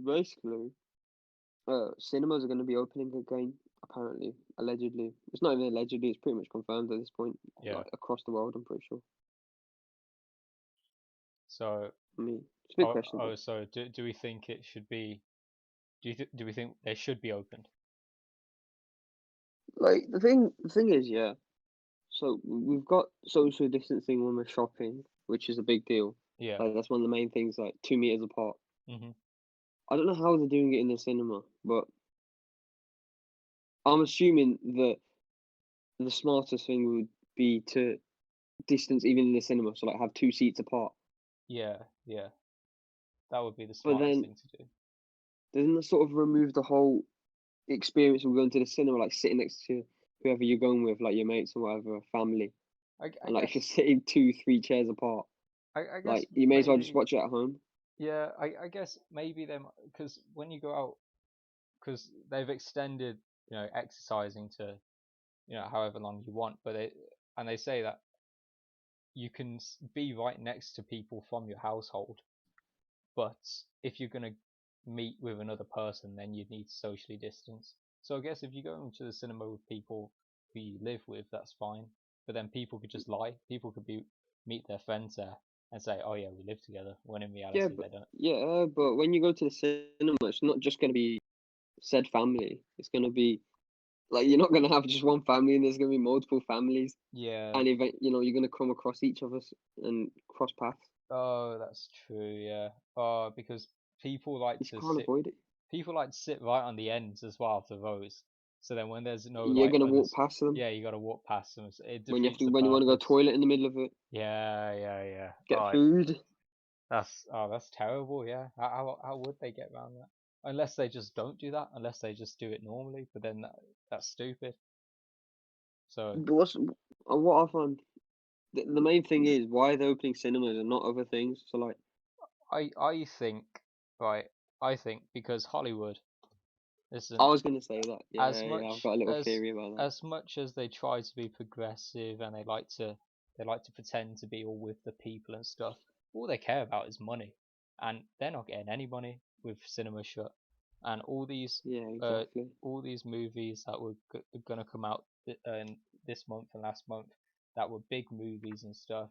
basically, cinemas are going to be opening again. Apparently, allegedly, it's not even allegedly; it's pretty much confirmed at this point. Yeah. Like across the world, I'm pretty sure. So, I mean, it's a bit questionable. so do we think it should be? Do we think they should be opened? Like the thing is, yeah. So we've got social distancing when we're shopping, which is a big deal. Yeah. Like that's one of the main things, like 2 meters apart. Hmm. I don't know how they're doing it in the cinema, but I'm assuming that the smartest thing would be to distance even in the cinema, so like have 2 seats apart. Yeah. Yeah. That would be the But smartest then thing to do. doesn't that sort of remove the whole experience of going to the cinema, like sitting next to whoever you're going with, like your mates or whatever, family, I and like if you're guess. sitting 2, 3 chairs apart, I guess like you may as well just maybe. watch it at home. Yeah. I guess maybe them because when you go out, because they've extended, exercising to, however long you want, but they say that you can be right next to people from your household, but if you're gonna meet with another person, then you'd need to socially distance. So I guess if you go into the cinema with people who you live with, that's fine. But then people could just lie. People could meet their friends there and say, "Oh yeah, we live together," when in Yeah, reality but they don't. when you go to the cinema, it's not just gonna be said family. It's gonna be like you're not gonna have just one family, and there's gonna be multiple families, Yeah. and you're gonna come across each of us and cross paths. Oh, that's true. Yeah. Oh, because people like You to can't sit. avoid it. People like to sit right on the ends as well of the rows. So then when there's no You're like gonna walk others, past them yeah, you got to walk past them. It when defeats the when you want to go purpose. toilet in the middle of it, Yeah, yeah, yeah. get Oh, food. that's terrible. Yeah. How would they get around that? Unless they just don't do that. Unless they just do it normally. But then that's stupid. So But what I find the main thing is why they're opening cinemas and not other things. So like, I think right. I think because Hollywood, I listen, was gonna say that. as Yeah, I've much got a little theory about that. as much as they try to be progressive and they like to pretend to be all with the people and stuff, all they care about is money, and they're not getting any money with cinema shut, and Yeah, exactly. all these movies that were gonna come out in this month and last month that were big movies and stuff,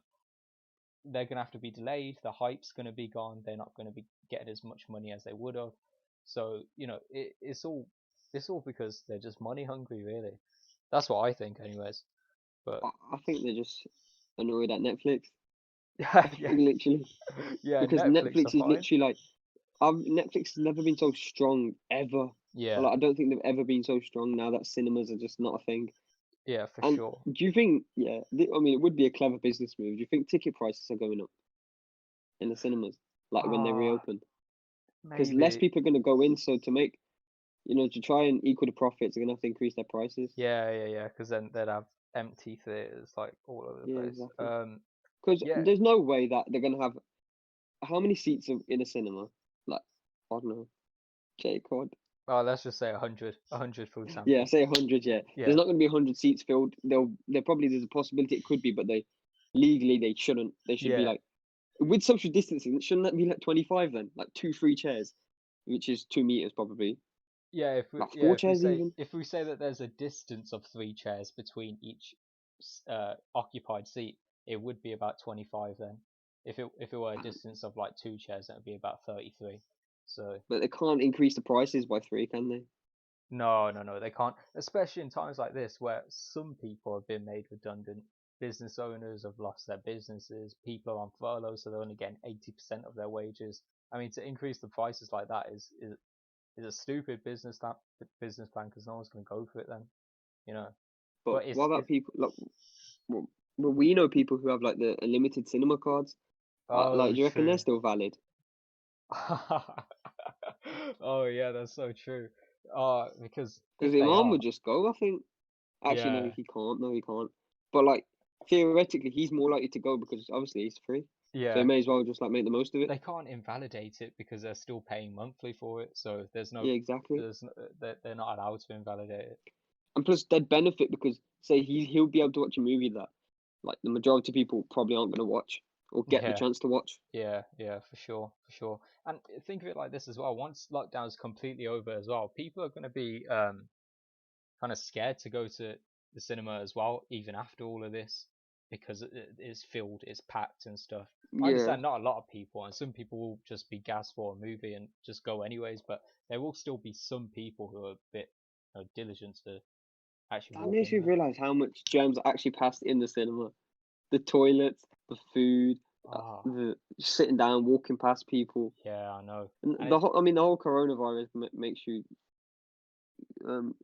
they're gonna have to be delayed. The hype's gonna be gone. They're not gonna be getting as much money as they would have. So it's all because they're just money hungry, really. That's what I think, anyways. But I think they're just annoyed at Netflix. yeah, I yeah, think literally yeah. because Netflix are Netflix is fine. literally like, Netflix has never been so strong ever. Yeah, Like I don't think they've ever been so strong now that cinemas are just not a thing. yeah, for And sure. do you think, yeah, I mean, it would be a clever business move. Do you think ticket prices are going up in the cinemas, like when they Ah, reopen? Because less maybe. people are going to go in, so to try and equal the profits, they're going to have to increase their prices. Yeah, yeah, yeah. Because then they'd have empty theaters like all over the Yeah, place. exactly. Because Yeah. there's no way that they're going to have how many seats are in a cinema? Like, I don't know, J Cod. Oh, let's just say 100, 100 for Yeah, example. say 100. Yeah, there's Yeah, not going to be 100 seats filled. There's a possibility it could be, but legally they shouldn't. They should be yeah. like with social distancing. Shouldn't that be like 25 then? Like 2, 3 chairs, which is 2 meters probably. Like four chairs even. If we say that there's a distance of 3 chairs between each occupied seat, it would be about 25 then. If it were a distance of like 2 chairs, that would be about 33. So But they can't increase the prices by three, can they? no, no, no, they can't. Especially in times like this where some people have been made redundant, business owners have lost their businesses, people are on furlough, so they're only getting 80% of their wages. I mean, to increase the prices like that is a stupid business plan because no one's going to go for it then, you know. But But what about it's people like? Well, we know people who have like the unlimited cinema cards. Like, oh do you reckon they're true. still valid? Oh yeah, that's so true. Because Because if they Imam are, would just go. I think. Actually, no, yeah, he can't. No, he can't. But like theoretically, he's more likely to go because obviously he's free. So he yeah, may as well just like make the most of it. they can't invalidate it because they're still paying monthly for it. So Yeah, exactly. they're not allowed to invalidate it. And plus, they'd benefit because say he'll be able to watch a movie that like the majority of people probably aren't going to watch. or get the Yeah, chance to watch. yeah, yeah, for sure, for sure. And think of it like this as well. Once lockdown's completely over as well, people are going to be kind of scared to go to the cinema as well, even after all of this, because it's filled, it's packed and stuff. I Yeah, understand not a lot of people, and some people will just be gassed for a movie and just go anyways, but there will still be some people who are a bit diligent to actually that walk makes in you there. realize how much germs are actually passed in the cinema. The toilets, the food, Ah, the just sitting down, walking past people, yeah, I know. and And the whole. I mean, the whole coronavirus makes you um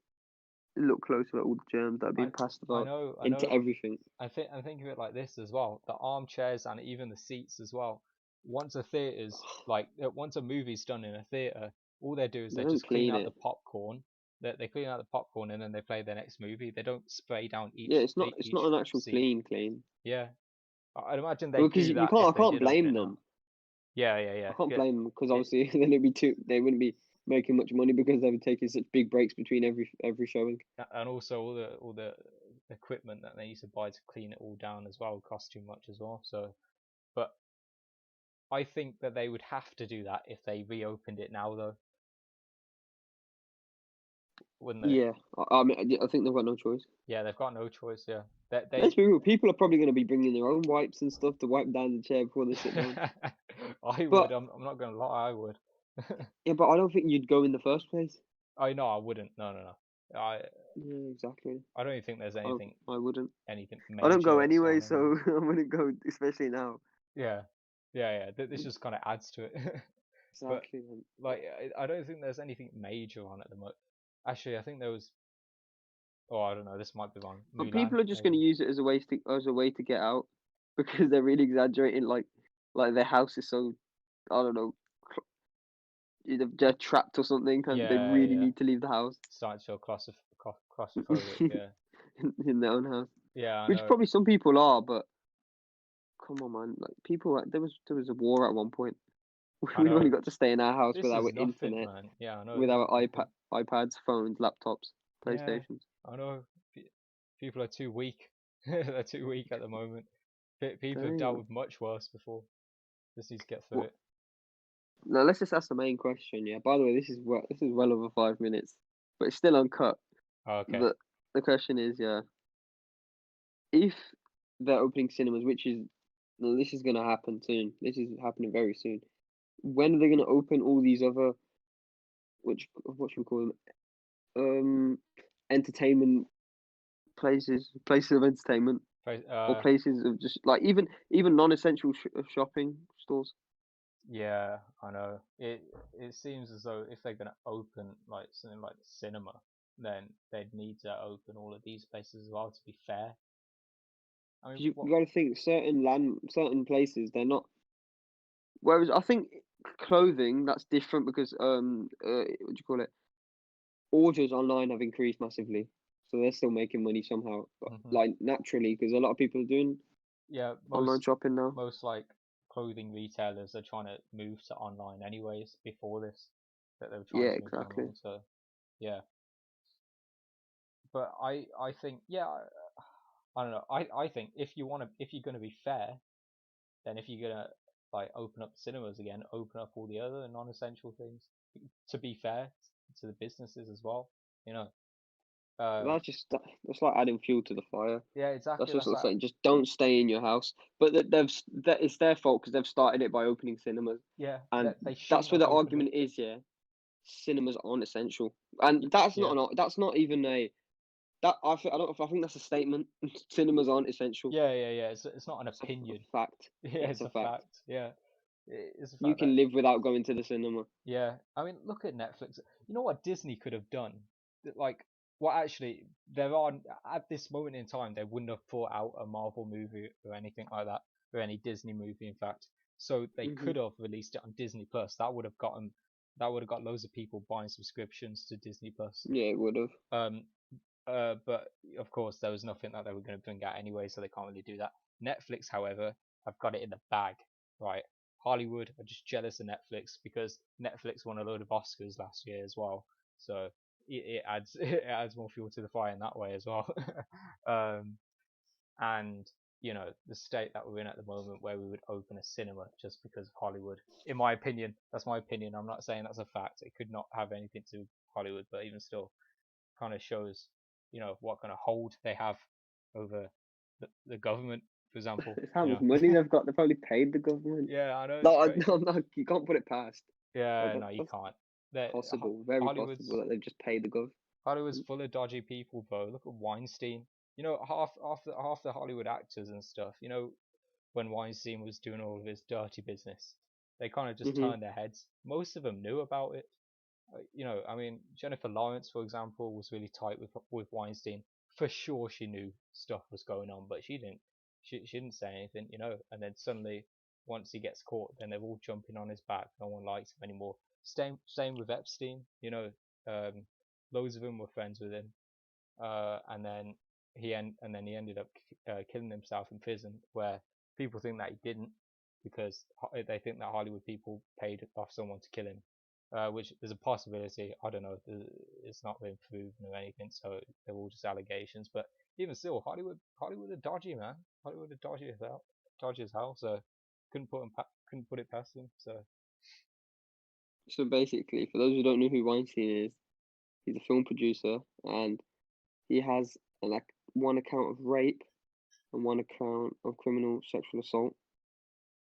look closer at all the germs that are I, being passed I about know, I into know. everything. I think of it like this as well: the armchairs and even the seats as well. Once a theater's once a movie's done in a theater, all they do is They they don't just clean clean out the it. popcorn. They clean out the popcorn and then they play their next movie. They don't spray down Yeah, it's not. It's not each an actual seat. clean. Yeah, I'd imagine Well, they'd because do you that can't. if I they can't did open blame it now. them. Yeah, yeah, yeah. I can't blame them because It, obviously then it'd be too. They wouldn't be making much money because they were taking such big breaks between every showing. and also all the equipment that they need to buy to clean it all down as well costs too much as well. So, but I think that they would have to do that if they reopened it now, though, wouldn't they? Yeah, I mean, I think they've got no choice. Yeah, they've got no choice. Yeah, they Let's be real. People are probably going to be bringing their own wipes and stuff to wipe down the chair before they sit down. I would. But I'm not gonna lie. I would. yeah, but I don't think you'd go in the first place. I know I wouldn't. No, no, no. Yeah, exactly. I don't even think there's I I wouldn't. anything I don't go major anyway, on anyway. so I wouldn't go, especially now. Yeah, yeah, yeah. This just kind of adds to it. But Exactly, man. like, I don't think there's anything major on at the moment. Actually, I think there was. Oh, I don't know. This might be wrong. But Mulan, people are just going to maybe. use it as a way to get out because they're really exaggerating. Like their house is so, I don't know, they're trapped or something, and they Yeah, really yeah. need to leave the house Starting to feel claustrophobic. Yeah, in their own house. yeah. I Which know. probably some people are, but come on, man. Like people, there was a war at one point. I We've only know. got to stay in our house with This our is nothing, internet, man. Yeah, I know. with This our is nothing. iPads, phones, laptops, Yeah, PlayStations. I know. People are too weak. They're too weak at the moment. People have dealt Damn. with much worse before. Just need to get through What? it. Now let's just ask the main question. Yeah. By the way, this is well over 5 minutes, but it's still uncut. Oh, okay. The question is, yeah, if they're opening cinemas, which is no, this is gonna happen soon. This is happening very soon. When are they gonna open all these other which what should we call them? Entertainment places of entertainment, or Uh, places of just like even non-essential shopping stores. yeah, I know. It seems as though if they're gonna open like something like the cinema, then they'd need to open all of these places as well. To be fair, I mean, 'Cause you what? got to think certain places they're not. Whereas I think clothing that's different because what do you call it? Orders online have increased massively, so they're still making money somehow, Mhm. like naturally, because a lot of people are doing Yeah, online shopping now. most like clothing retailers are trying to move to online anyways before this that they were trying Yeah, to move to exactly. online. So yeah, but I think yeah, I don't know. I think if you're gonna be fair, then if you're gonna like open up cinemas again, open up all the other non-essential things. To be fair to the businesses as well, you know. Um, That's like adding fuel to the fire. yeah, That's exactly. just That's sort of like saying just don't stay in your house. But that it's their fault because they've started it by opening cinemas, yeah, and that they that's shouldn't where have the opened it. argument is. Yeah, cinemas aren't essential, and that's Yeah. that's not even a that I don't I think that's a statement. Cinemas aren't essential. Yeah, yeah, yeah. It's not an It's a opinion. fact. Yeah, Yeah, it's it's a a fact. fact. Yeah, it's a You fact that can live without going to the cinema. yeah. I mean, look at Netflix. You know what Disney could have done? Like, well, actually, there are at this moment in time they wouldn't have brought out a Marvel movie or anything like that, or any Disney movie, in fact. So they Hmm. could have released it on Disney Plus. That would have got loads of people buying subscriptions to Disney Plus. Yeah, it would have. Um, but of course, there was nothing that they were going to bring out anyway, so they can't really do that. Netflix, however, have got it in the bag, right? Hollywood are just jealous of Netflix because Netflix won a load of Oscars last year as well, so it adds it adds more fuel to the fire in that way as well. um, and the state that we're in at the moment, where we would open a cinema just because of Hollywood. In my opinion, that's my opinion. I'm not saying that's a fact. It could not have anything to do with Hollywood, but even still, kind of shows, what kind of hold they have over the government, for example. It's how much money they've got. They probably paid the government. Yeah, I know it's No, crazy. no, you can't put it past. Yeah, no, you That's can't. They're, possible, very Hollywood's possible that they've just paid the government. Hollywood's full of dodgy people, bro. Look at Weinstein. Half the Hollywood actors and stuff. When Weinstein was doing all of his dirty business, they kind of just turned their heads. Most of them knew about it. I mean, Jennifer Lawrence, for example, was really tight with Weinstein. For sure, she knew stuff was going on, but she didn't. She didn't say anything, And then suddenly, once he gets caught, then they're all jumping on his back. No one likes him anymore. Same with Epstein. Loads of them were friends with him, and then he ended up killing himself in prison, where people think that he didn't, because they think that Hollywood people paid off someone to kill him, which is a possibility. I don't know. It's not been proven or anything, so they're all just allegations. But even still, Hollywood are dodgy, man. Hollywood are dodgy as hell. So couldn't put it past them. So basically, for those who don't know who Weinstein is, he's a film producer, and he has like one account of rape and one account of criminal sexual assault.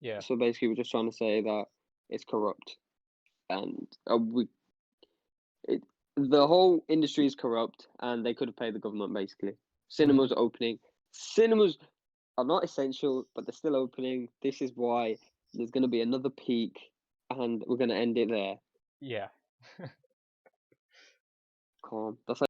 Yeah. So basically, we're just trying to say that it's corrupt, and the whole industry is corrupt, and they could have paid the government. Basically, cinemas are opening. Cinemas are not essential, but they're still opening. This is why there's going to be another peak, and we're going to end it there. Yeah. Calm. That's